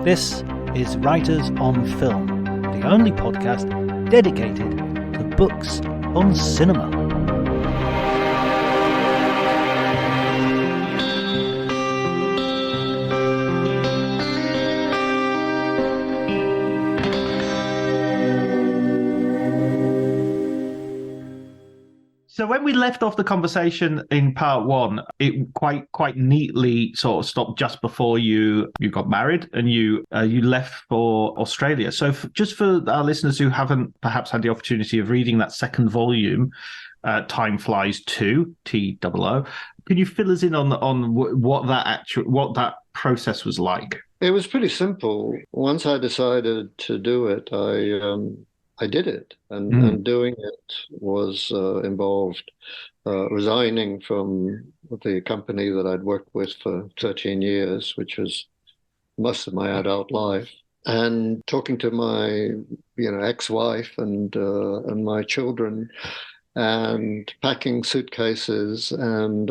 This is Writers on Film, the only podcast dedicated to books on cinema. So when we left off the conversation in part one, it quite neatly sort of stopped just before you got married and you left for Australia. So just for our listeners who haven't perhaps had the opportunity of reading that second volume, Time Flies 2, TOO, can you fill us in on what that process was like? It was pretty simple. Once I decided to do it, I did it, and doing it was involved resigning from the company that I'd worked with for 13 years, which was most of my adult life, and talking to my ex-wife and my children, and packing suitcases, and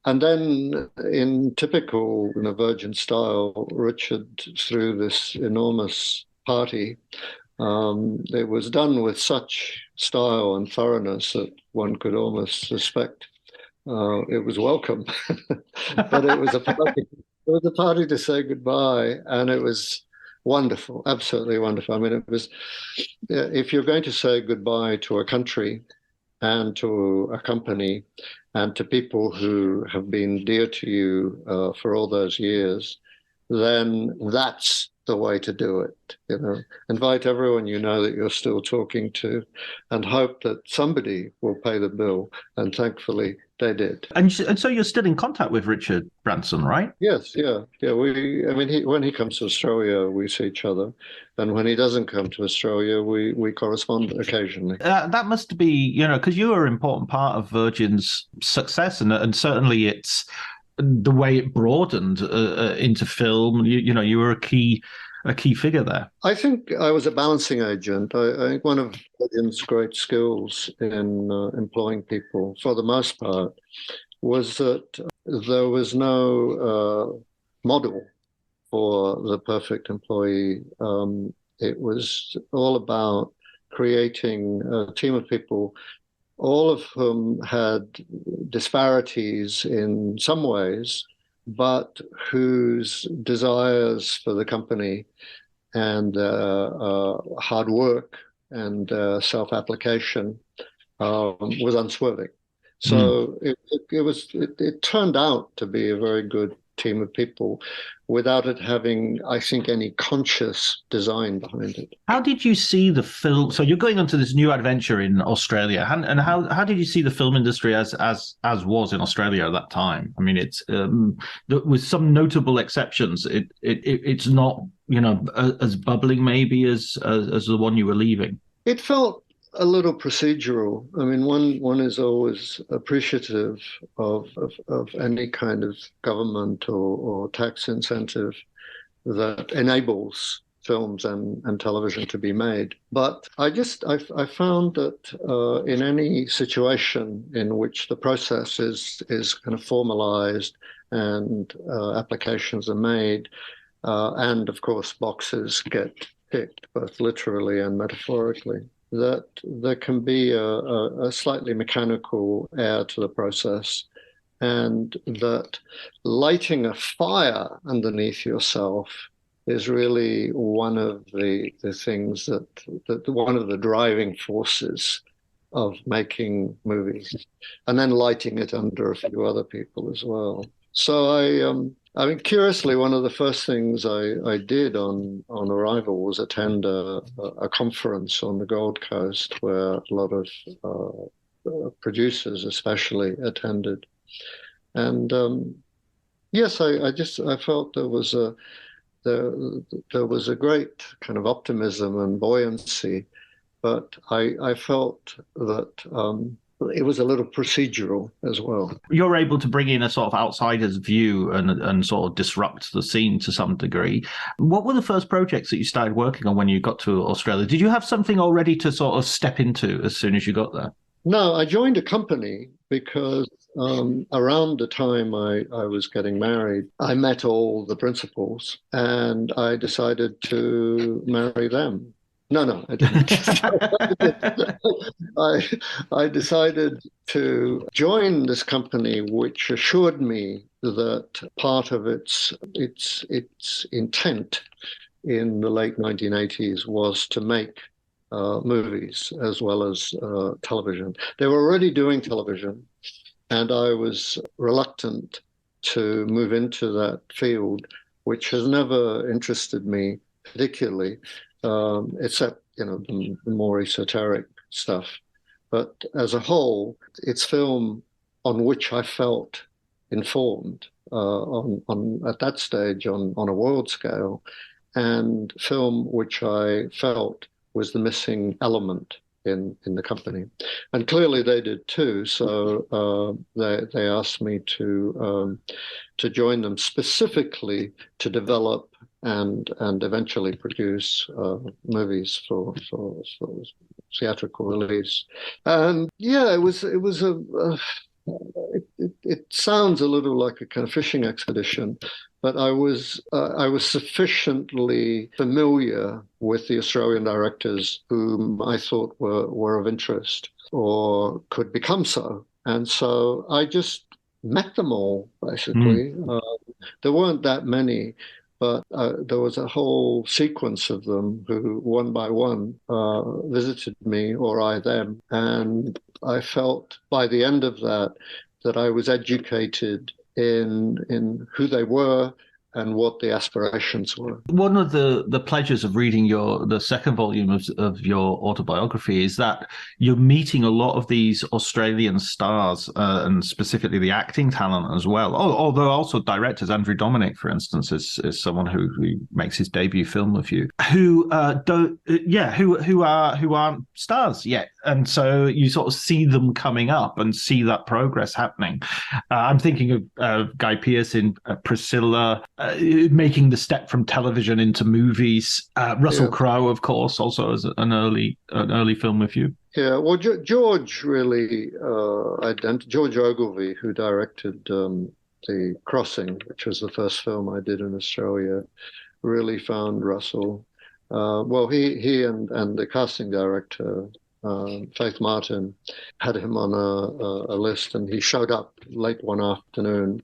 then in typical Virgin style, Richard threw this enormous party. It was done with such style and thoroughness that one could almost suspect it was welcome. But it was a party. It was a party to say goodbye, and it was wonderful, absolutely wonderful. I mean, it was, if you're going to say goodbye to a country and to a company and to people who have been dear to you for all those years, then that's the way to do it. Invite everyone that you're still talking to, and hope that somebody will pay the bill. And thankfully, they did. And so you're still in contact with Richard Branson, right? Yes, yeah. When he comes to Australia, we see each other, and when he doesn't come to Australia, we correspond occasionally. That must be, because you are an important part of Virgin's success, and certainly it's the way it broadened into film. You were a key figure there. I think I was a balancing agent. I think one of Virgin's great skills in employing people, for the most part, was that there was no model for the perfect employee. It was all about creating a team of people, all of whom had disparities in some ways, but whose desires for the company and hard work and self-application was unswerving. So it turned out to be a very good team of people without it having, I think, any conscious design behind it. How did you see the film? So you're going on to this new adventure in Australia, and how did you see the film industry as was in Australia at that time? I mean, it's with some notable exceptions, it's not as bubbling maybe as the one you were leaving. It felt a little procedural. I mean, one is always appreciative of any kind of government or tax incentive that enables films and television to be made. But I found that in any situation in which the process is kind of formalized and applications are made, and of course boxes get ticked both literally and metaphorically, that there can be a slightly mechanical air to the process, and that lighting a fire underneath yourself is really one of the things that one of the driving forces of making movies, and then lighting it under a few other people as well. So I mean, curiously, one of the first things I did on arrival was attend a conference on the Gold Coast where a lot of producers especially attended. And yes, I felt there was a great kind of optimism and buoyancy, but I felt that it was a little procedural as well. You're able to bring in a sort of outsider's view and sort of disrupt the scene to some degree. What were the first projects that you started working on when you got to Australia? Did you have something already to sort of step into as soon as you got there? No, I joined a company because around the time I was getting married, I met all the principals and I decided to marry them. No, no, I didn't. I I decided to join this company, which assured me that part of its intent in the late 1980s was to make movies as well as television. They were already doing television, and I was reluctant to move into that field, which has never interested me particularly, except the more esoteric stuff. But as a whole, it's film on which I felt informed on at that stage on a world scale, and film which I felt was the missing element in the company, and clearly they did too. So they asked me to join them specifically to develop and eventually produce movies for theatrical release. And yeah, it sounds a little like a kind of fishing expedition, but I was sufficiently familiar with the Australian directors whom I thought were of interest or could become so, and so I just met them all basically. There weren't that many, but there was a whole sequence of them who, one by one, visited me or I them, and I felt by the end of that I was educated in who they were and what the aspirations were. One of the pleasures of reading the second volume of your autobiography is that you're meeting a lot of these Australian stars, and specifically the acting talent as well. Although also directors, Andrew Dominic, for instance, is someone who makes his debut film with you, who who aren't stars yet, and so you sort of see them coming up and see that progress happening. I'm thinking of Guy Pearce in Priscilla. Making the step from television into movies. Russell Crowe, of course, also as an early film with you. Yeah, well, George really, George Ogilvy, who directed The Crossing, which was the first film I did in Australia, really found Russell. Well, he and the casting director, Faith Martin, had him on a list, and he showed up late one afternoon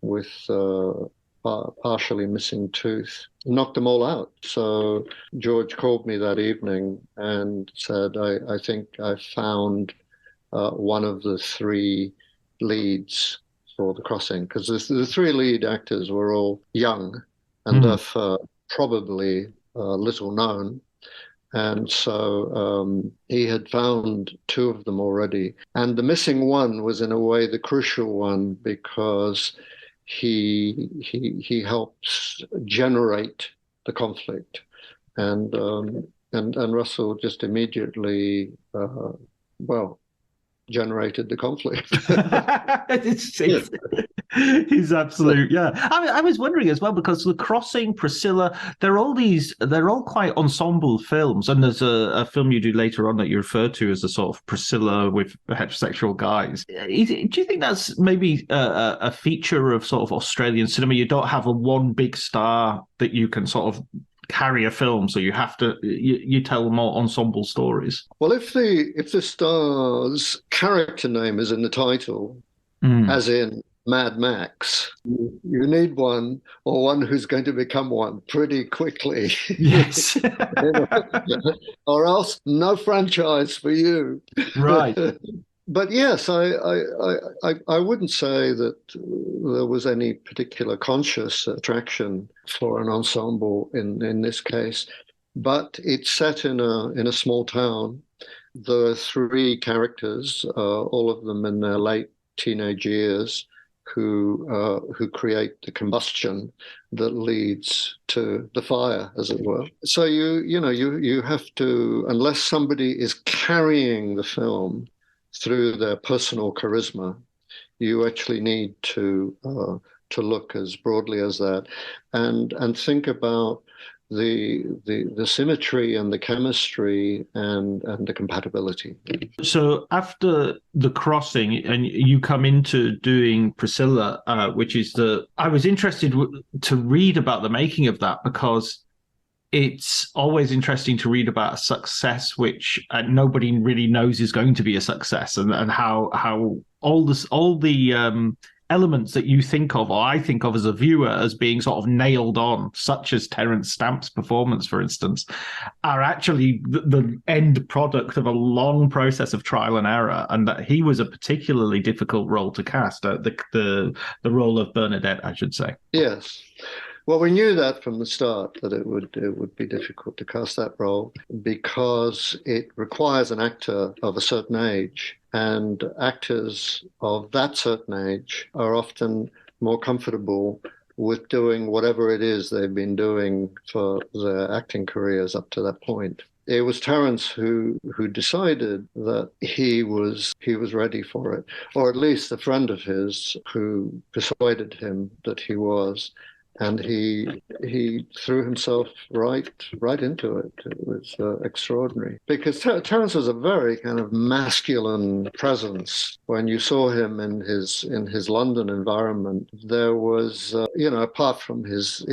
with partially missing tooth, knocked them all out. So George called me that evening and said, I think I found one of the three leads for The Crossing, because the three lead actors were all young and therefore probably little known. And so he had found two of them already. And the missing one was in a way the crucial one, because he helps generate the conflict, and Russell just immediately generated the conflict. He's absolute, yeah. I was wondering as well, because The Crossing, Priscilla, they're all quite ensemble films, and there's a film you do later on that you refer to as a sort of Priscilla with heterosexual guys. Do you think that's maybe a feature of sort of Australian cinema? You don't have a one big star that you can sort of carry a film, so you have to you tell more ensemble stories. Well, if the star's character name is in the title, as in Mad Max, you need one, or one who's going to become one pretty quickly. Yes. Or else no franchise for you. Right. But yes, I wouldn't say that there was any particular conscious attraction for an ensemble in this case, but it's set in a small town. There are three characters, all of them in their late teenage years, who create the combustion that leads to the fire, as it were. So you have to, unless somebody is carrying the film through their personal charisma, you actually need to look as broadly as that, and think about the symmetry and the chemistry and the compatibility. So after The Crossing, and you come into doing Priscilla, which is I was interested to read about the making of that, because it's always interesting to read about a success which nobody really knows is going to be a success, and how all the elements that you think of, or I think of as a viewer, as being sort of nailed on, such as Terence Stamp's performance, for instance, are actually the end product of a long process of trial and error, and that he was a particularly difficult role to cast, the role of Bernadette, I should say. Yes. Well, we knew that from the start, that it would be difficult to cast that role, because it requires an actor of a certain age, and actors of that certain age are often more comfortable with doing whatever it is they've been doing for their acting careers up to that point. It was Terence who decided that he was ready for it, or at least a friend of his who persuaded him that he was. And he threw himself right into it. It was extraordinary, because Terence was a very kind of masculine presence. When you saw him in his London environment, there was apart from his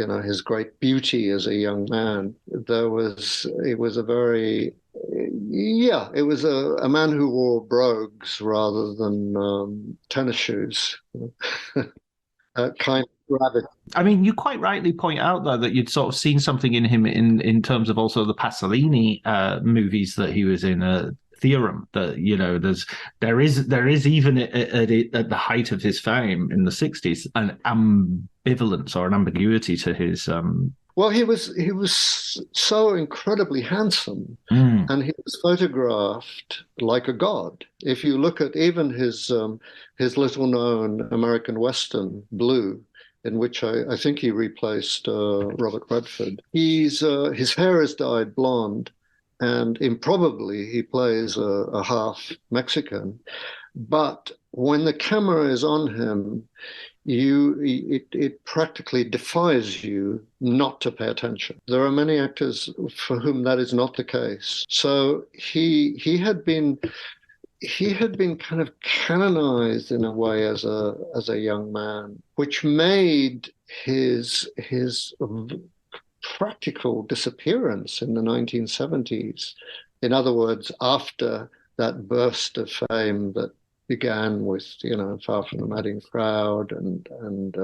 great beauty as a young man, it was a man who wore brogues rather than tennis shoes. Kind of gravity. I mean, you quite rightly point out, though, that you'd sort of seen something in him in terms of also the Pasolini movies that he was in. Theorem, that there is even at the height of his fame in the 60s an ambivalence or an ambiguity to his. Well, he was so incredibly handsome, and he was photographed like a god. If you look at even his little-known American Western, Blue, in which I think he replaced Robert Redford, his hair is dyed blonde, and improbably he plays a half Mexican. But when the camera is on him, it practically defies you not to pay attention. There are many actors for whom that is not the case. So he had been kind of canonized in a way as a young man, which made his practical disappearance in the 1970s. In other words, after that burst of fame that began with, Far From the Madding Crowd and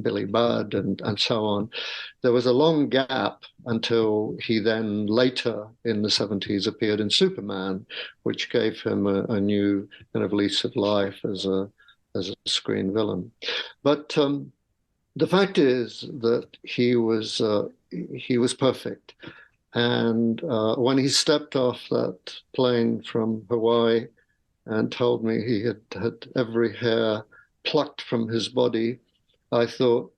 Billy Budd and so on. There was a long gap until he then later in the 70s appeared in Superman, which gave him a new kind of lease of life as a screen villain. But the fact is that he was perfect. And when he stepped off that plane from Hawaii and told me he had every hair plucked from his body, I thought,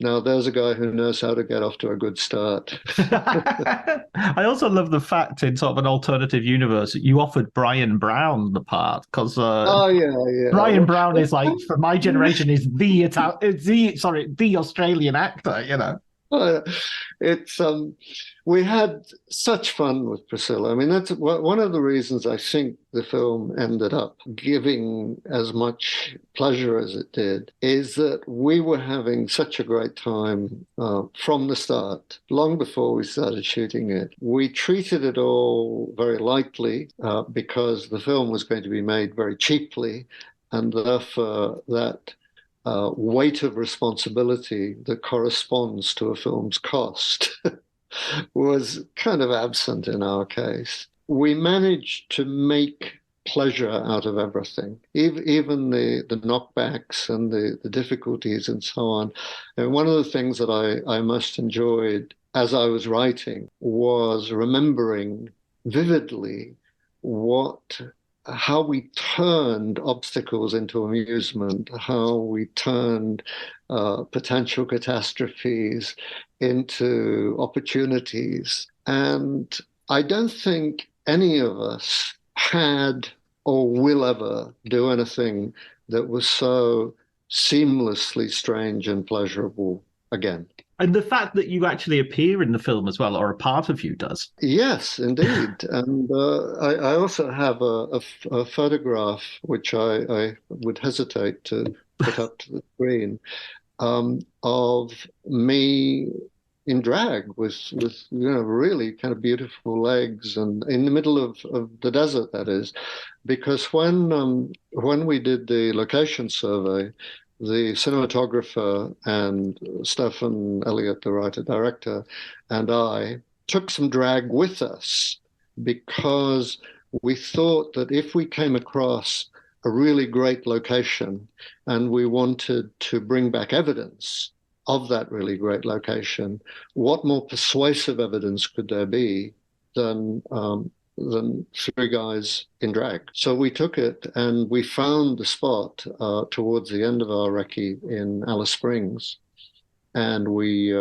now there's a guy who knows how to get off to a good start. I also love the fact, in sort of an alternative universe, you offered Brian Brown the part, because Brian Brown is, like, for my generation, is the Australian actor, It's we had such fun with Priscilla. I mean, that's one of the reasons I think the film ended up giving as much pleasure as it did, is that we were having such a great time from the start, long before we started shooting it. We treated it all very lightly because the film was going to be made very cheaply, and therefore that weight of responsibility that corresponds to a film's cost was kind of absent in our case. We managed to make pleasure out of everything, even the knockbacks and the difficulties and so on. And one of the things that I most enjoyed as I was writing was remembering vividly how we turned obstacles into amusement, how we turned potential catastrophes into opportunities. And I don't think any of us had or will ever do anything that was so seamlessly strange and pleasurable again. And the fact that you actually appear in the film as well, or a part of you does. Yes, indeed. And I also have a photograph which I would hesitate to put up to the screen, of me in drag with really kind of beautiful legs, and in the middle of the desert, that is. Because when we did the location survey, the cinematographer and Stephen Elliott, the writer director, and I took some drag with us, because we thought that if we came across a really great location and we wanted to bring back evidence of that really great location, what more persuasive evidence could there be than three guys in drag? So we took it and we found the spot towards the end of our recce in Alice Springs, and we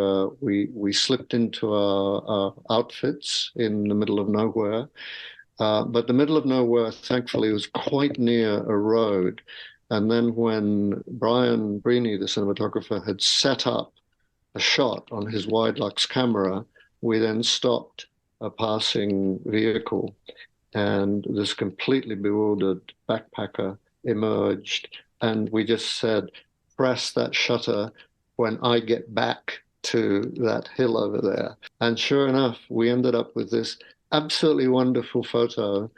slipped into our outfits in the middle of nowhere. But the middle of nowhere, thankfully, was quite near a road. And then when Brian Breeny, the cinematographer, had set up a shot on his wide lux camera, we then stopped a passing vehicle, and this completely bewildered backpacker emerged, and we just said, press that shutter when I get back to that hill over there. And sure enough, we ended up with this absolutely wonderful photo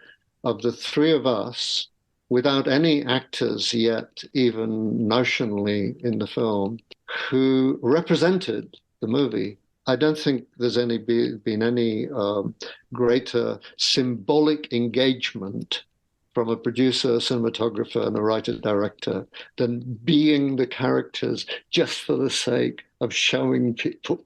of the three of us, without any actors yet even notionally in the film, who represented the movie. I don't think there's been any greater symbolic engagement from a producer, cinematographer, and a writer-director than being the characters just for the sake of showing people.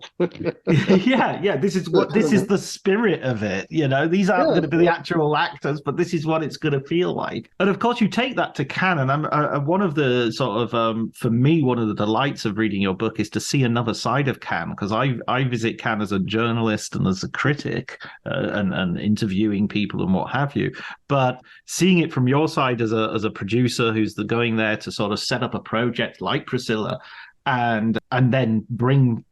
Yeah. This is the spirit of it. These aren't going to be the actual actors, but this is what it's going to feel like. And of course, you take that to Cannes. And I'm one of the sort of, for me, one of the delights of reading your book is to see another side of Cannes, because I visit Cannes as a journalist and as a critic, and interviewing people and what have you. But seeing it from your side as a producer who's going there to sort of set up a project like Priscilla, and then bring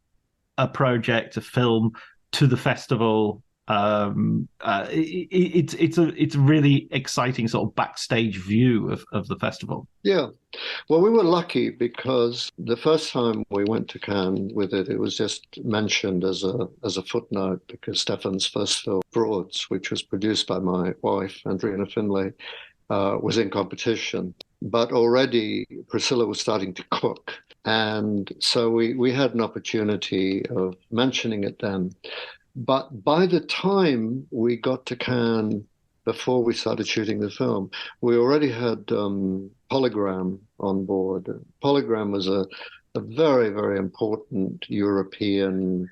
a project, a film, to the festival. It's a really exciting sort of backstage view of the festival. Yeah. Well, we were lucky because the first time we went to Cannes with it, it was just mentioned as a footnote, because Stefan's first film, Broads, which was produced by my wife, Andrina Finlay, was in competition. But already Priscilla was starting to cook. And so we had an opportunity of mentioning it then. But by the time we got to Cannes, before we started shooting the film, we already had Polygram on board. Polygram was a very, very important European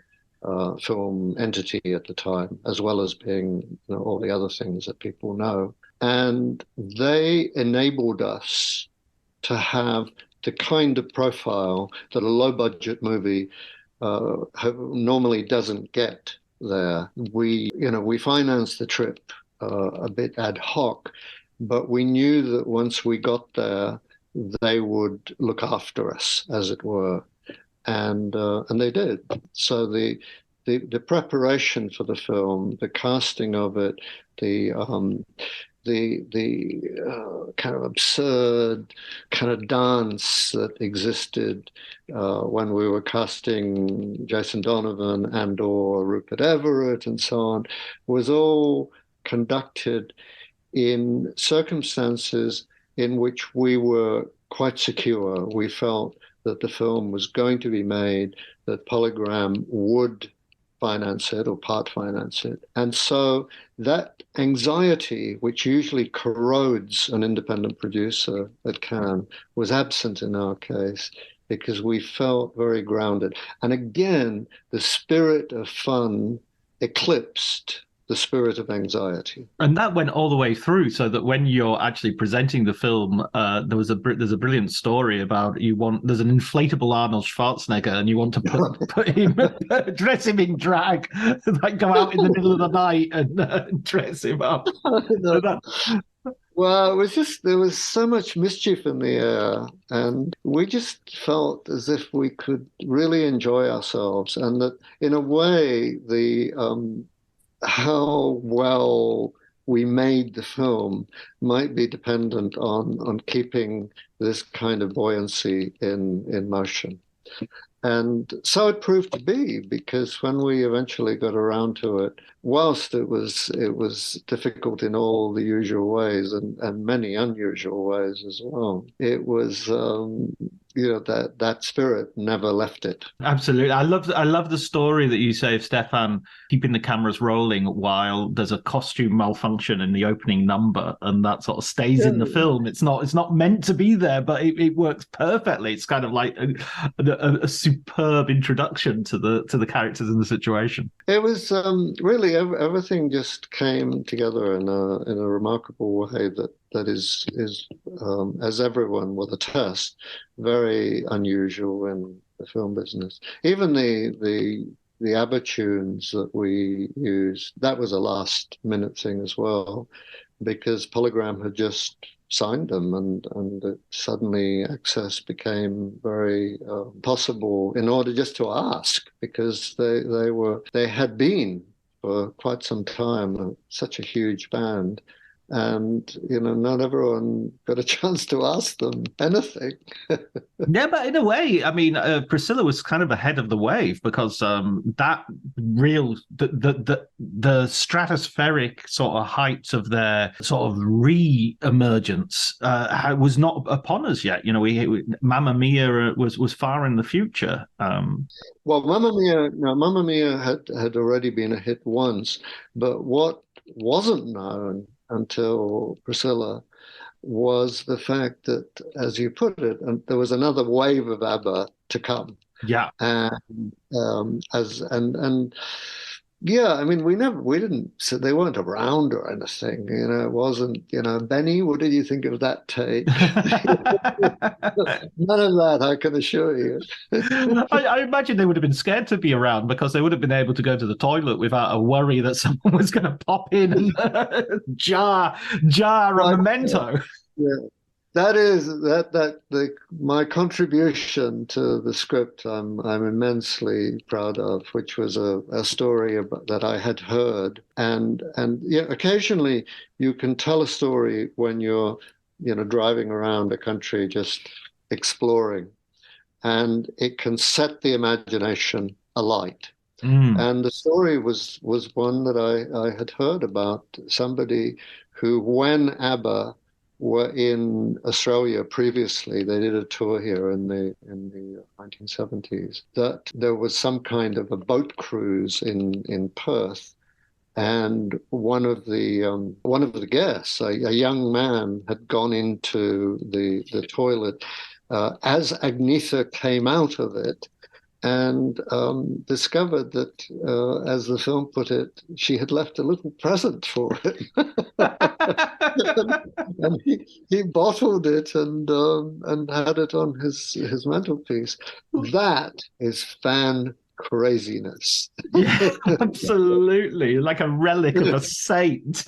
film entity at the time, as well as being all the other things that people know. And they enabled us to have the kind of profile that a low-budget movie normally doesn't get there. We financed the trip a bit ad hoc, but we knew that once we got there, they would look after us, as it were, and they did. So the preparation for the film, the casting of it, the kind of absurd kind of dance that existed when we were casting Jason Donovan and or Rupert Everett and so on, was all conducted in circumstances in which we were quite secure. We felt that the film was going to be made, that Polygram would finance it or part finance it. And so that anxiety, which usually corrodes an independent producer at Cannes, was absent in our case, because we felt very grounded. And again, the spirit of fun eclipsed the spirit of anxiety. And that went all the way through, so that when you're actually presenting the film, there's a brilliant story about there's an inflatable Arnold Schwarzenegger, and you want to put him, dress him in drag, like go out in the middle of the night and dress him up. Well, it was just there was so much mischief in the air, and we just felt as if we could really enjoy ourselves, and that in a way, the how well we made the film might be dependent on keeping this kind of buoyancy in motion. And so it proved to be, because when we eventually got around to it, whilst it was difficult in all the usual ways and many unusual ways as well, it was that spirit never left it. Absolutely. I love the story that you say of Stefan keeping the cameras rolling while there's a costume malfunction in the opening number, and that sort of stays in the film. It's not meant to be there, but it works perfectly. It's kind of like a superb introduction to the characters in the situation. It was really everything just came together in a remarkable way that is as everyone will attest, very unusual in the film business. Even the ABBA tunes that we used, that was a last minute thing as well, because Polygram had just signed them, and suddenly access became very possible in order just to ask, because they had been for quite some time such a huge band, and not everyone got a chance to ask them anything. Yeah, but in a way, I mean, Priscilla was kind of ahead of the wave, because that real the stratospheric sort of heights of their sort of re-emergence was not upon us yet. Mamma Mia was far in the future. Well, Mamma Mia had already been a hit once, but what wasn't known until Priscilla was the fact that, as you put it, and there was another wave of ABBA to come. Yeah. And yeah, I mean, we didn't, so they weren't around or anything, it wasn't, Benny, what did you think of that take? None of that, I can assure you. I imagine they would have been scared to be around, because they would have been able to go to the toilet without a worry that someone was going to pop in and jar a memento. Yeah. My contribution to the script I'm immensely proud of, which was a story that I had heard, and yeah, occasionally you can tell a story when you're driving around a country just exploring, and it can set the imagination alight. And the story was one that I had heard about somebody who, when ABBA were in Australia previously, they did a tour here in the 1970s, that there was some kind of a boat cruise in Perth, and one of the guests, a young man, had gone into the toilet as Agnetha came out of it, and discovered that, as the film put it, she had left a little present for him. And he bottled it and had it on his mantelpiece. That is fan craziness. Yeah, absolutely. Like a relic of a saint.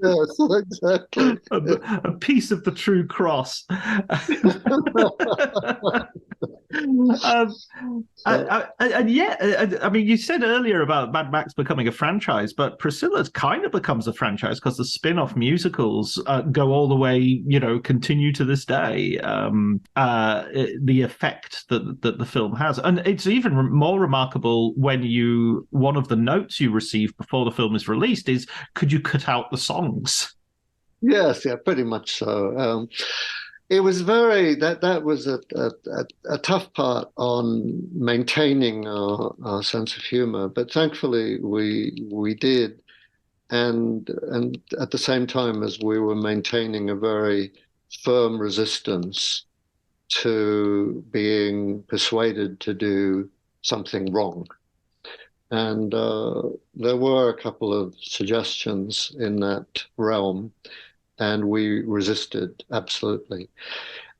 Yes, exactly. A piece of the true cross. And yeah, I mean, you said earlier about Mad Max becoming a franchise, but Priscilla's kind of becomes a franchise, because the spin-off musicals go all the way, continue to this day. The effect that the film has, and it's even more remarkable when one of the notes you receive before the film is released is, could you cut out the songs? Yes, yeah, pretty much so. It was that was a tough part on maintaining our sense of humor, but thankfully we did, and at the same time as we were maintaining a very firm resistance to being persuaded to do something wrong. And there were a couple of suggestions in that realm, and we resisted absolutely.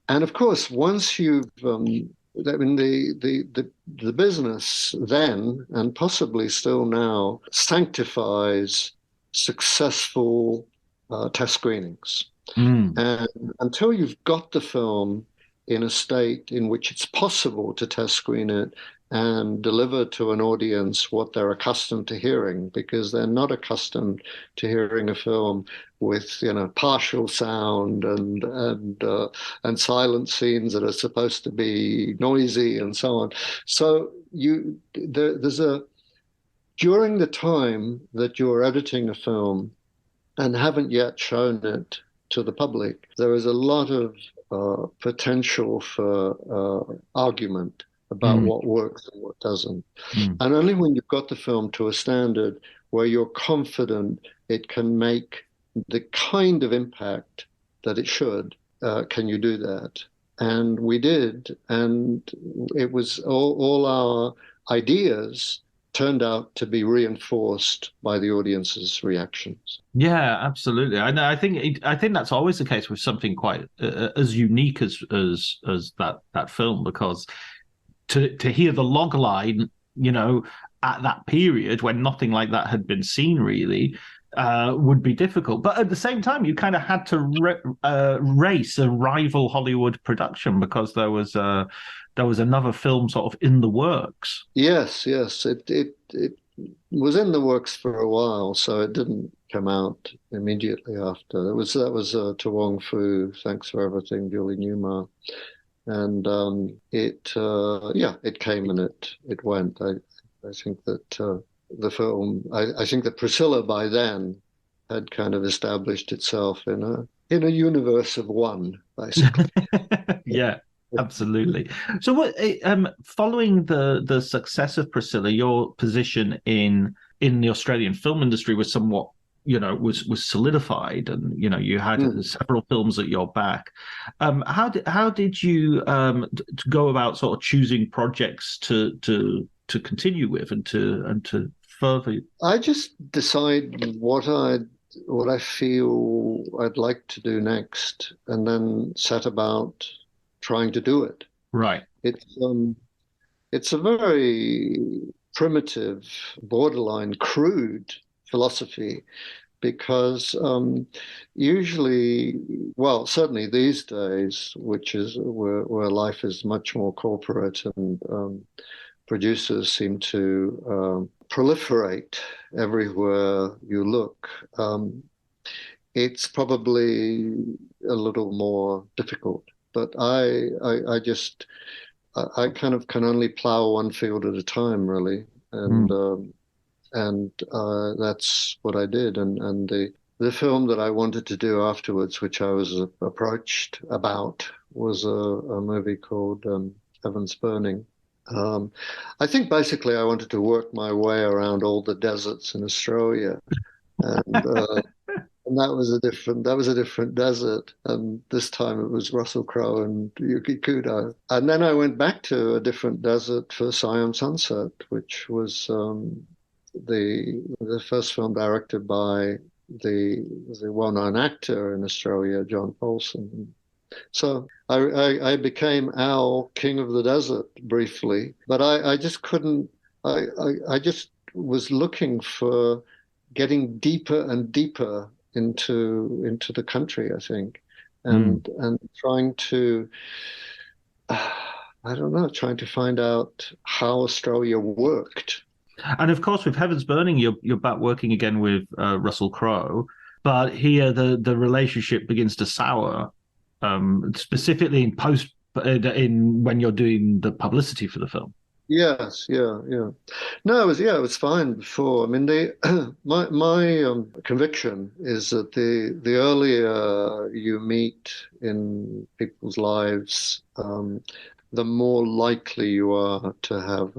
And of course, once you've, I mean, the business then, and possibly still now, sanctifies successful test screenings. Mm. And until you've got the film in a state in which it's possible to test screen it and deliver to an audience what they're accustomed to hearing, because they're not accustomed to hearing a film with, partial sound and silent scenes that are supposed to be noisy and so on. So there's during the time that you're editing a film and haven't yet shown it to the public, there is a lot of potential for argument about what works and what doesn't. And only when you've got the film to a standard where you're confident it can make the kind of impact that it should, can you do that. And we did, and it was all our ideas turned out to be reinforced by the audience's reactions. Yeah, absolutely. I think that's always the case with something quite as unique as that film, because to hear the log line, at that period when nothing like that had been seen really, would be difficult. But at the same time, you kind of had to race a rival Hollywood production because there was another film sort of in the works. Yes, it was in the works for a while, so it didn't come out immediately after. That was To Wong Fu, Thanks for Everything, Julie Newmar, and it came and it went. I think that the film, I think that Priscilla by then had kind of established itself in a universe of one, basically. Yeah, absolutely. So, following the success of Priscilla, your position in the Australian film industry was somewhat, was solidified, and you had several films at your back. How did you to go about sort of choosing projects to continue with and to further? I just decide what I feel I'd like to do next, and then set about trying to do it. Right. It's a very primitive, borderline crude philosophy, because usually, well, certainly these days, which is where life is much more corporate, and producers seem to proliferate everywhere you look. It's probably a little more difficult, but I kind of can only plow one field at a time, really, and that's what I did. And the film that I wanted to do afterwards, which I was approached about, was a movie called Heaven's Burning. I think basically I wanted to work my way around all the deserts in Australia, and that was a different desert. And this time it was Russell Crowe and Yuki Kudo. And then I went back to a different desert for Siam Sunset, which was the first film directed by the well-known actor in Australia, John Paulson. So I became Al, King of the Desert, briefly, but I just couldn't. I just was looking for getting deeper and deeper into the country, I think, and trying to, I don't know, trying to find out how Australia worked. And of course, with Heaven's Burning, you're back working again with Russell Crowe, but here the relationship begins to sour. Specifically in when you're doing the publicity for the film. Yes, yeah. No, it was fine before. I mean, my conviction is that the earlier you meet in people's lives, the more likely you are to have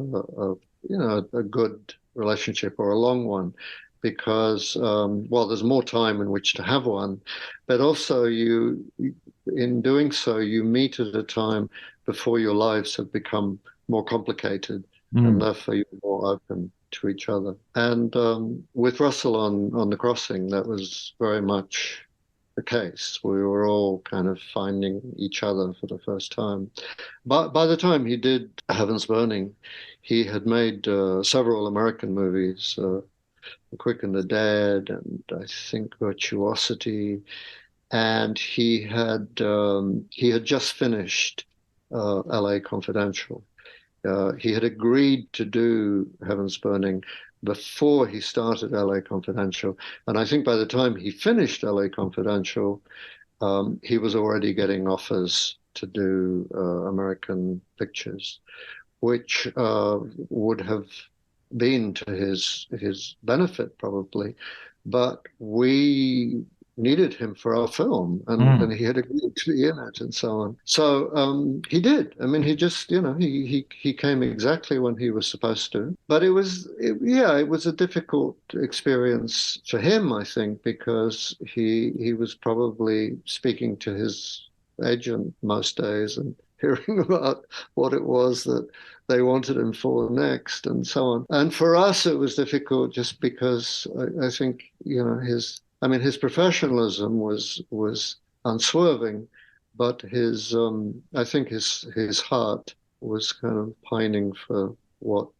a good relationship, or a long one, because there's more time in which to have one, but also in doing so, you meet at a time before your lives have become more complicated, and therefore you're more open to each other. And with Russell on The Crossing, that was very much the case. We were all kind of finding each other for the first time. But by the time he did Heaven's Burning, he had made several American movies, The Quick and the Dead, and I think Virtuosity, and he had just finished L.A. Confidential. He had agreed to do Heaven's Burning before he started L.A. Confidential, and I think by the time he finished L.A. Confidential, he was already getting offers to do American pictures, which would have been to his benefit probably, but we needed him for our film, and he had agreed to be in it and so on. So he did. I mean, he just, he came exactly when he was supposed to. But it was a difficult experience for him, I think, because he was probably speaking to his agent most days and hearing about what it was that they wanted him for next and so on. And for us, it was difficult just because I think, his professionalism was unswerving, but I think his heart was kind of pining for what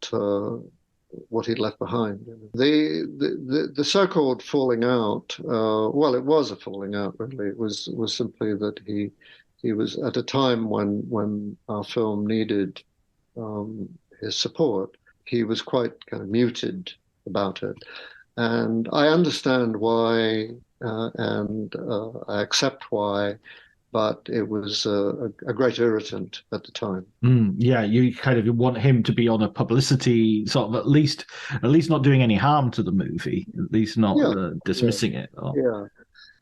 he'd left behind. The so-called falling out, well, it was a falling out, really. It was simply that he was at a time when our film needed his support. He was quite kind of muted about it. And I understand why, and I accept why, but it was a great irritant at the time. Yeah, you kind of want him to be on a publicity sort of at least not doing any harm to the movie, at least not dismissing it. Or...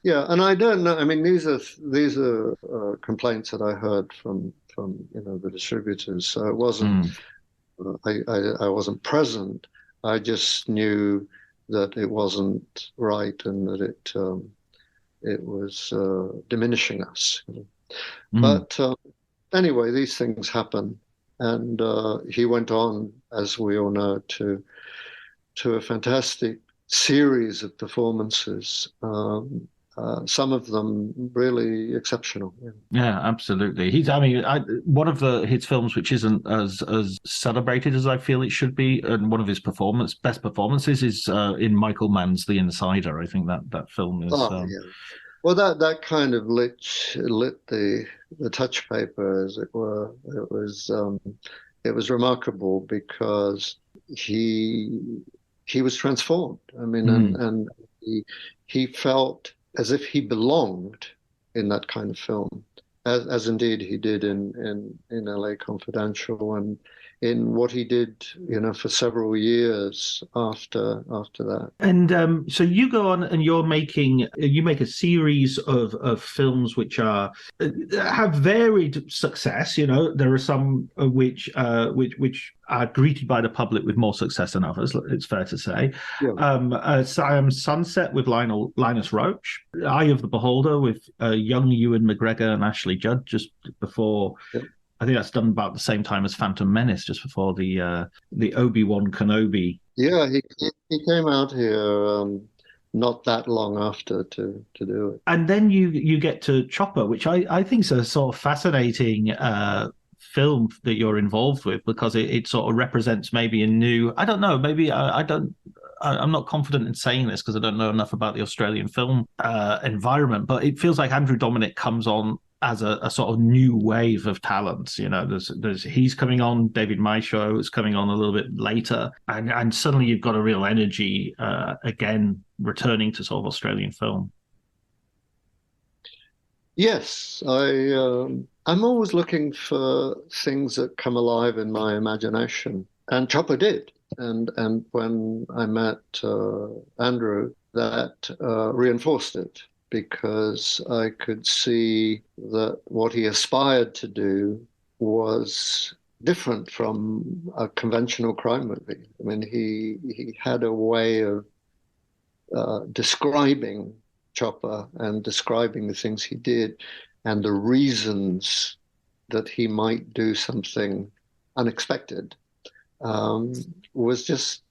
Yeah, and I don't know. I mean, these are complaints that I heard from the distributors. So it wasn't. I wasn't present. I just knew that it wasn't right and that it was diminishing us. But anyway, these things happen, and he went on, as we all know, to a fantastic series of performances. Some of them really exceptional. Yeah, absolutely. One of his films which isn't as celebrated as I feel it should be, and one of his best performances is in Michael Mann's The Insider. I think that film is. Well, that kind of lit the touch paper, as it were. It was remarkable because he was transformed. I mean, and he felt as if he belonged in that kind of film, as indeed he did in L.A. Confidential and in what he did, for several years after that. And so you go on and you make a series of films which have varied success. There are some which are greeted by the public with more success than others. It's fair to say. Yeah. Siam's Sunset with Linus Roach, Eye of the Beholder with young Ewan McGregor and Ashley Judd just before. Yep. I think that's done about the same time as Phantom Menace, just before the Obi-Wan Kenobi. Yeah, he came out here not that long after to do it. And then you get to Chopper, which I think is a sort of fascinating film that you're involved with, because it sort of represents maybe a new, I don't know, maybe I'm not confident in saying this because I don't know enough about the Australian film environment, but it feels like Andrew Dominik comes on as a sort of new wave of talents. He's coming on, David Maisho is coming on a little bit later, and suddenly you've got a real energy again returning to sort of Australian film. Yes, I'm always looking for things that come alive in my imagination, and Chopper did. And when I met Andrew, that reinforced it, because I could see that what he aspired to do was different from a conventional crime movie. I mean, he had a way of describing Chopper and describing the things he did and the reasons that he might do something unexpected. Was just,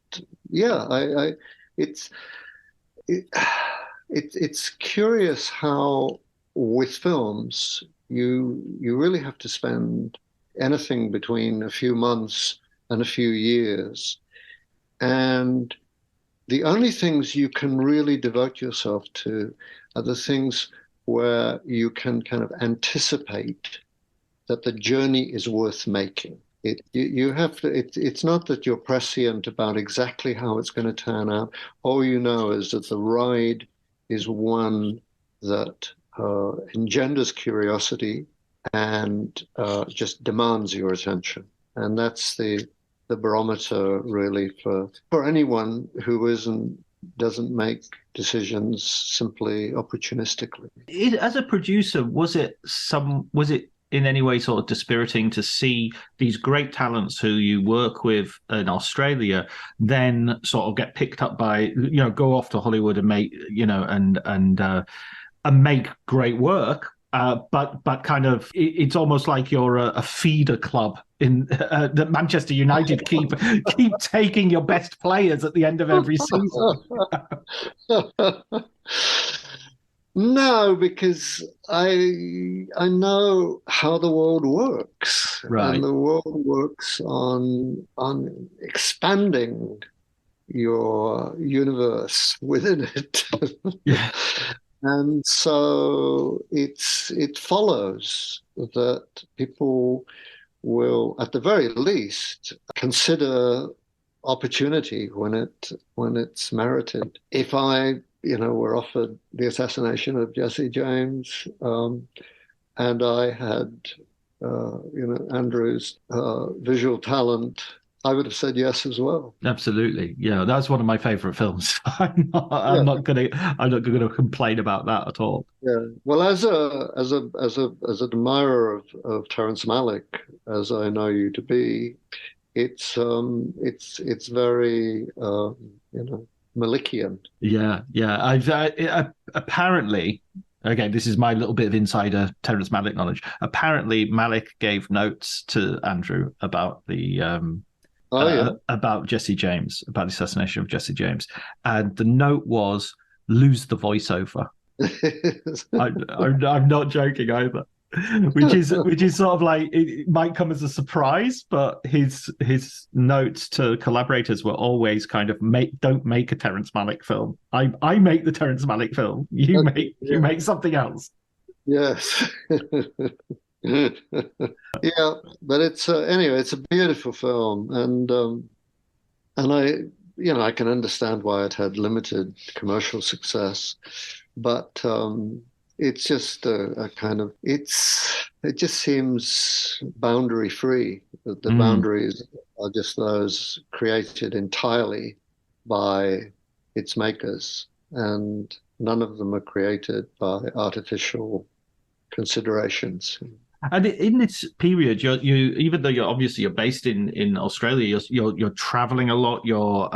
it's curious how with films you really have to spend anything between a few months and a few years, and the only things you can really devote yourself to are the things where you can kind of anticipate that the journey is worth making. You have to. It's not that you're prescient about exactly how it's going to turn out. All you know is that the ride is one that engenders curiosity and just demands your attention. And that's the barometer really for anyone who doesn't make decisions simply opportunistically. As a producer, was it in any way sort of dispiriting to see these great talents who you work with in Australia then sort of get picked up by, go off to Hollywood and make, and make great work, but kind of it's almost like you're a feeder club in that Manchester United keep taking your best players at the end of every season. No, because I know how the world works, right. And the world works on expanding your universe within it. Yeah. And so it follows that people will, at the very least, consider opportunity when it's merited. If I were offered the assassination of Jesse James, and I had, Andrew's visual talent, I would have said yes as well. Absolutely, yeah. That's one of my favorite films. I'm not gonna complain about that at all. Yeah. Well, as an admirer of Terrence Malick, as I know you to be, it's very Malickian. Yeah. I apparently, again, this is my little bit of insider Terrence Malick knowledge. Apparently, Malick gave notes to Andrew about the about Jesse James, about the assassination of Jesse James, and the note was lose the voiceover. I'm not joking either. Which is sort of like, it might come as a surprise, but his notes to collaborators were always kind of don't make a Terrence Malick film. I make the Terrence Malick film. You make something else. Yes. Yeah, but it's anyway. It's a beautiful film, and I can understand why it had limited commercial success, but it's just a kind of it just seems boundary free. The boundaries are just those created entirely by its makers, and none of them are created by artificial considerations. And in this period, you even though you're based in Australia, you're traveling a lot. You're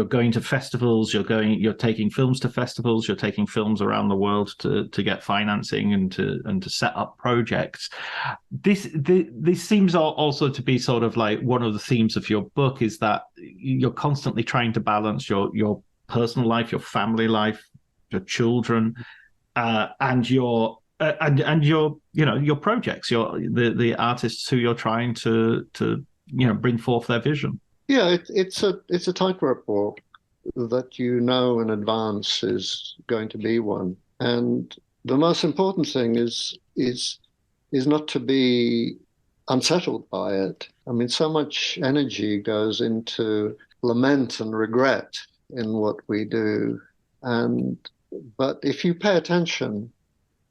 going to festivals. You're taking films to festivals. You're taking films around the world to get financing and to set up projects. This seems also to be sort of like one of the themes of your book, is that you're constantly trying to balance your personal life, your family life, your children, and your projects, the artists who you're trying to bring forth their vision. Yeah, it's a tightrope walk that in advance is going to be one, and the most important thing is not to be unsettled by it. I mean, so much energy goes into lament and regret in what we do, but if you pay attention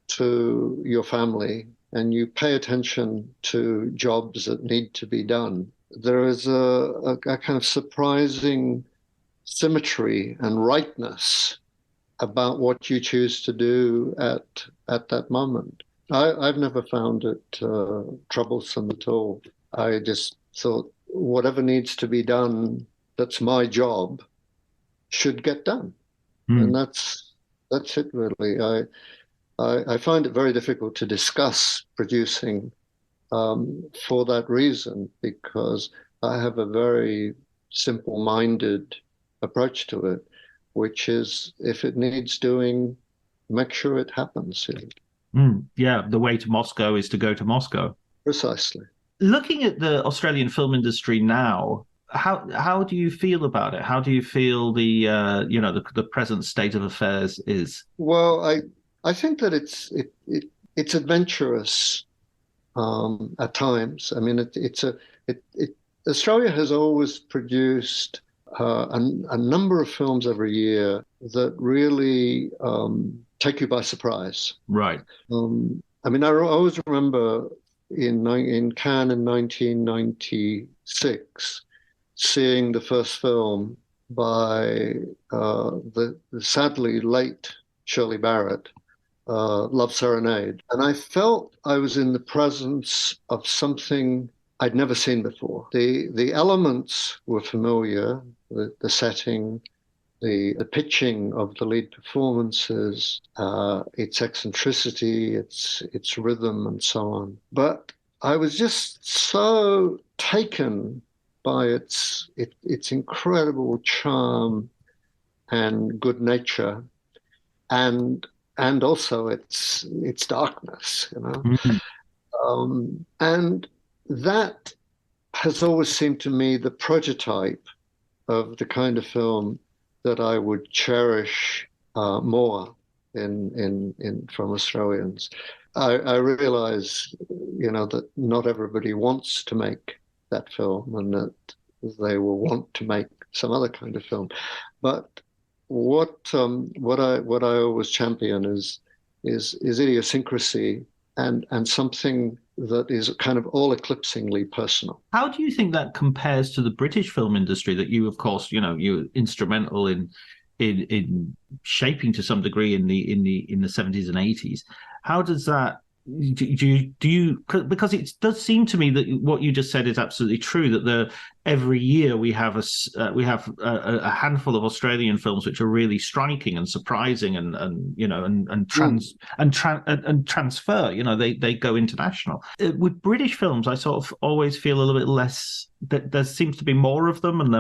to your family and you pay attention to jobs that need to be done, there is a kind of surprising symmetry and rightness about what you choose to do at that moment. I've never found it troublesome at all. I just thought whatever needs to be done that's my job should get done. And that's it really. I find it very difficult to discuss producing for that reason, because I have a very simple-minded approach to it, which is if it needs doing, make sure it happens. Yeah, the way to Moscow is to go to Moscow. Precisely. Looking at the Australian film industry now, how do you feel about it? How do you feel the present state of affairs is? Well, I think that it's adventurous at times. I mean, Australia has always produced a number of films every year that really take you by surprise. Right. I mean, I always remember in Cannes in 1996 seeing the first film by the sadly late Shirley Barrett, Love Serenade. And I felt I was in the presence of something I'd never seen before. The elements were familiar, the setting, the pitching of the lead performances, its eccentricity, its rhythm, and so on. But I was just so taken by its incredible charm and good nature, and also its darkness, you know. And that has always seemed to me the prototype of the kind of film that I would cherish more in from Australians. I realize, you know, that not everybody wants to make that film, and that they will want to make some other kind of film. But what I always champion is idiosyncrasy and something that is kind of all eclipsingly personal. How do you think that compares to the British film industry that you, of course, you're instrumental in shaping to some degree in the 70s and 80s? How does that do you because it does seem to me that what you just said is absolutely true, that every year we have a handful of Australian films which are really striking and surprising and transfer, they go international. With British films, I sort of always feel a little bit less, that there seems to be more of them, and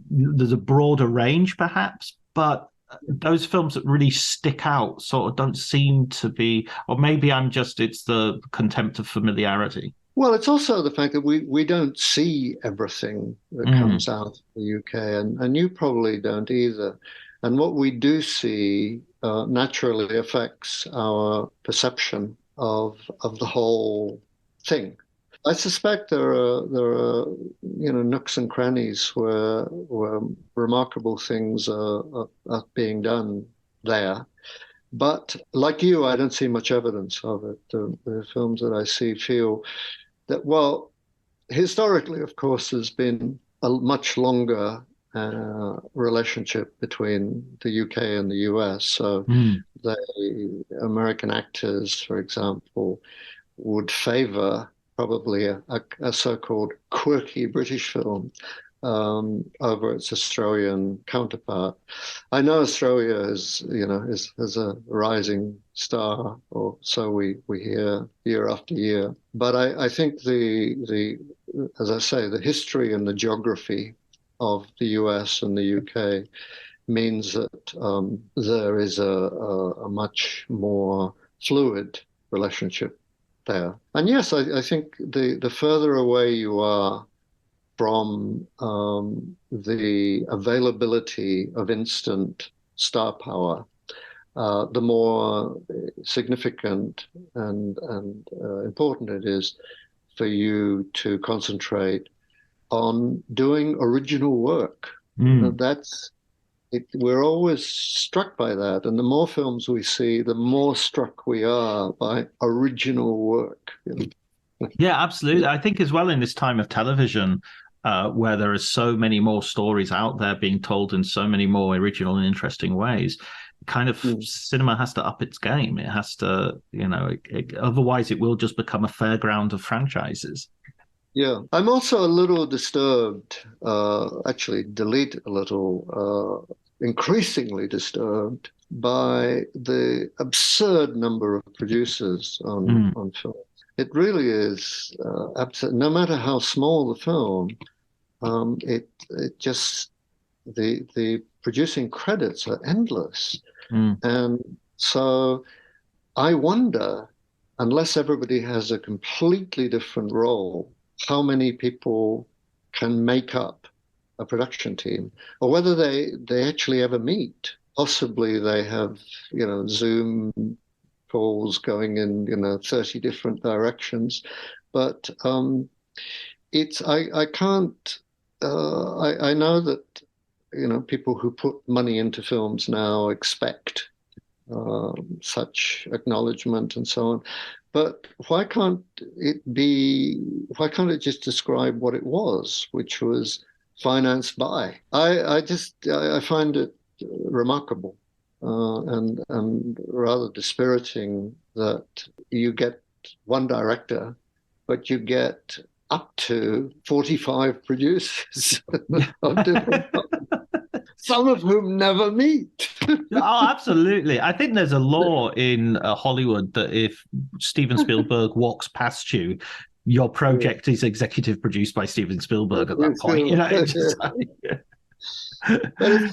there's a broader range perhaps, but those films that really stick out sort of don't seem to be, or maybe it's the contempt of familiarity. Well, it's also the fact that we don't see everything that comes out of the UK, and you probably don't either. And what we do see naturally affects our perception of the whole thing. I suspect there are nooks and crannies where remarkable things are being done there. But like you, I don't see much evidence of it. The films that I see feel that, well, historically, of course, there's been a much longer relationship between the UK and the US. So the American actors, for example, would favor probably a so-called quirky British film over its Australian counterpart. I know Australia is a rising star, or so we hear year after year. But I think as I say, the history and the geography of the US and the UK means that there is a much more fluid relationship there. And yes, I think the further away you are from the availability of instant star power, the more significant and important it is for you to concentrate on doing original work. We're always struck by that. And the more films we see, the more struck we are by original work. Yeah, absolutely. I think as well, in this time of television, where there are so many more stories out there being told in so many more original and interesting ways, kind of cinema has to up its game. It has to, otherwise it will just become a fairground of franchises. Yeah, I'm also a little disturbed, actually delete a little, increasingly disturbed by the absurd number of producers on film. It really is absurd. No matter how small the film, it just the producing credits are endless, and so I wonder, unless everybody has a completely different role, how many people can make up a production team, or whether they actually ever meet. Possibly they have, Zoom calls going in, 30 different directions. But I can't, I know that, people who put money into films now expect such acknowledgement and so on. But why can't it just describe what it was, which was financed by? I find it remarkable and rather dispiriting that you get one director, but you get up to 45 producers of different some of whom never meet. Oh, absolutely. I think there's a law in Hollywood that if Steven Spielberg walks past you, your project is executive produced by Steven Spielberg at that point. But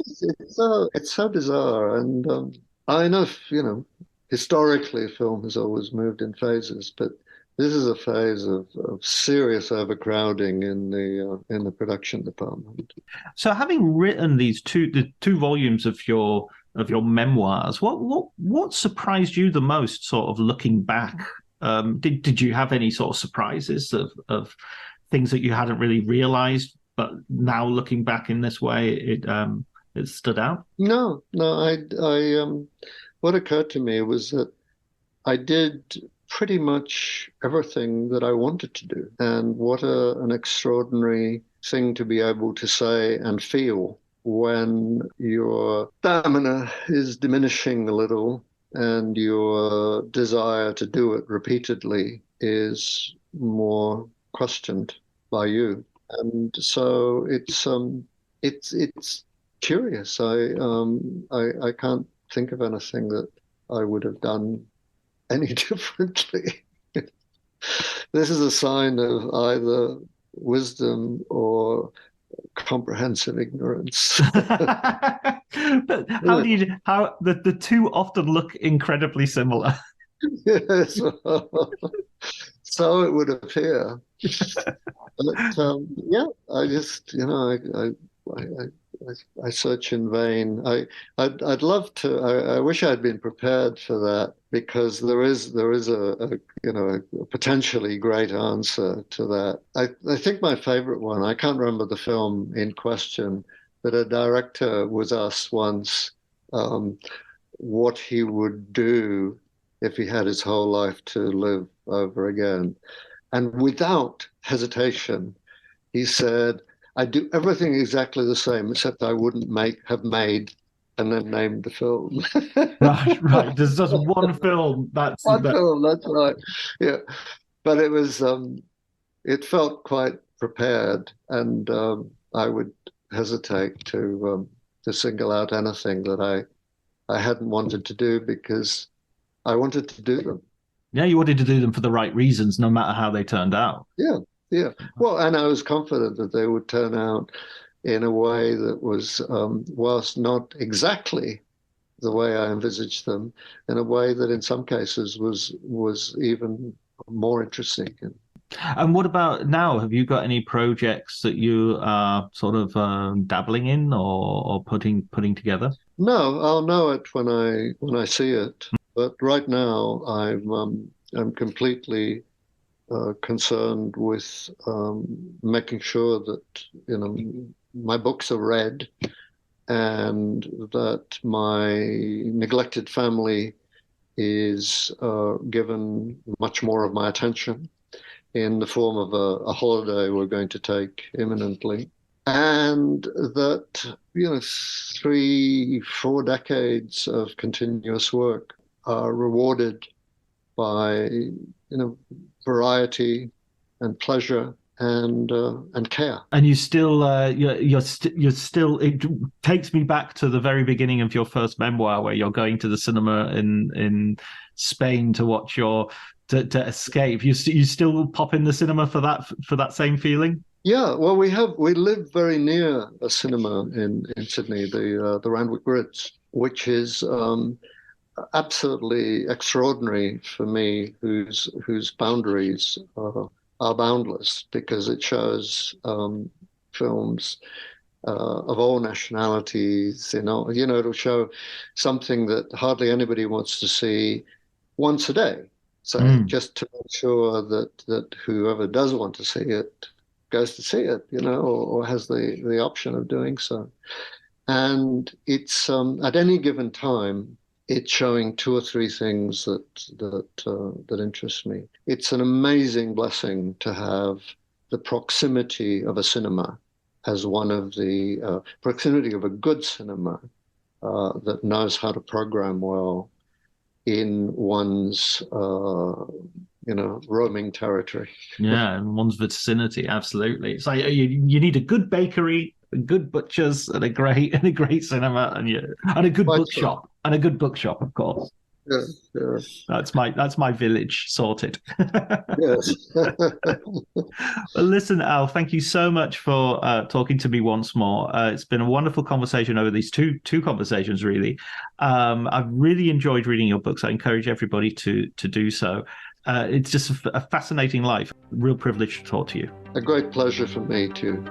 it's so bizarre, and I know, historically film has always moved in phases, but this is a phase of serious overcrowding in the production department. So, having written the two volumes of your memoirs, what surprised you the most, sort of looking back? Did you have any sort of surprises of things that you hadn't really realized, but now looking back in this way, it stood out? No. What occurred to me was that I did pretty much everything that I wanted to do. And what an extraordinary thing to be able to say and feel when your stamina is diminishing a little and your desire to do it repeatedly is more questioned by you. And so it's curious. I can't think of anything that I would have done any differently. This is a sign of either wisdom or comprehensive ignorance. But how the two often look incredibly similar? Yes, so it would appear. But yeah, I just, I search in vain. I'd love to. I wish I'd been prepared for that, because there is a potentially great answer to that. I think my favorite one. I can't remember the film in question, but a director was asked once what he would do if he had his whole life to live over again, and without hesitation, he said, I'd do everything exactly the same, except I wouldn't have made and then named the film. Right. There's just one film. Film, that's right. Yeah. But it was, it felt quite prepared, and I would hesitate to single out anything that I hadn't wanted to do, because I wanted to do them. Yeah, you wanted to do them for the right reasons, no matter how they turned out. Yeah. Well, and I was confident that they would turn out in a way that was, whilst not exactly the way I envisaged them, in a way that in some cases was even more interesting. And what about now? Have you got any projects that you are sort of dabbling in or putting together? No, I'll know it when I see it. But right now, I'm completely concerned with making sure that my books are read, and that my neglected family is given much more of my attention in the form of a holiday we're going to take imminently, and that 3-4 decades of continuous work are rewarded by variety and pleasure and care. And you still you're still. It takes me back to the very beginning of your first memoir, where you're going to the cinema in Spain to watch to escape. You still pop in the cinema for that same feeling? Yeah, well, we live very near a cinema in Sydney, the Randwick Ritz, which is absolutely extraordinary for me, whose boundaries are boundless, because it shows films of all nationalities. It'll show something that hardly anybody wants to see once a day. So just to make sure that whoever does want to see it goes to see it, or has the option of doing so. And it's at any given time, it's showing two or three things that interest me. It's an amazing blessing to have the proximity of a cinema as one of the proximity of a good cinema that knows how to program well in one's roaming territory. Yeah, in one's vicinity, absolutely. It's like you need a good bakery, good butchers, and a great cinema, and a good bookshop, of course. Yeah. That's my village sorted. Yes. Well, listen, Al, thank you so much for talking to me once more. It's been a wonderful conversation over these two conversations, really. I've really enjoyed reading your books. I encourage everybody to do so. It's just a fascinating life. Real privilege to talk to you. A great pleasure for me too.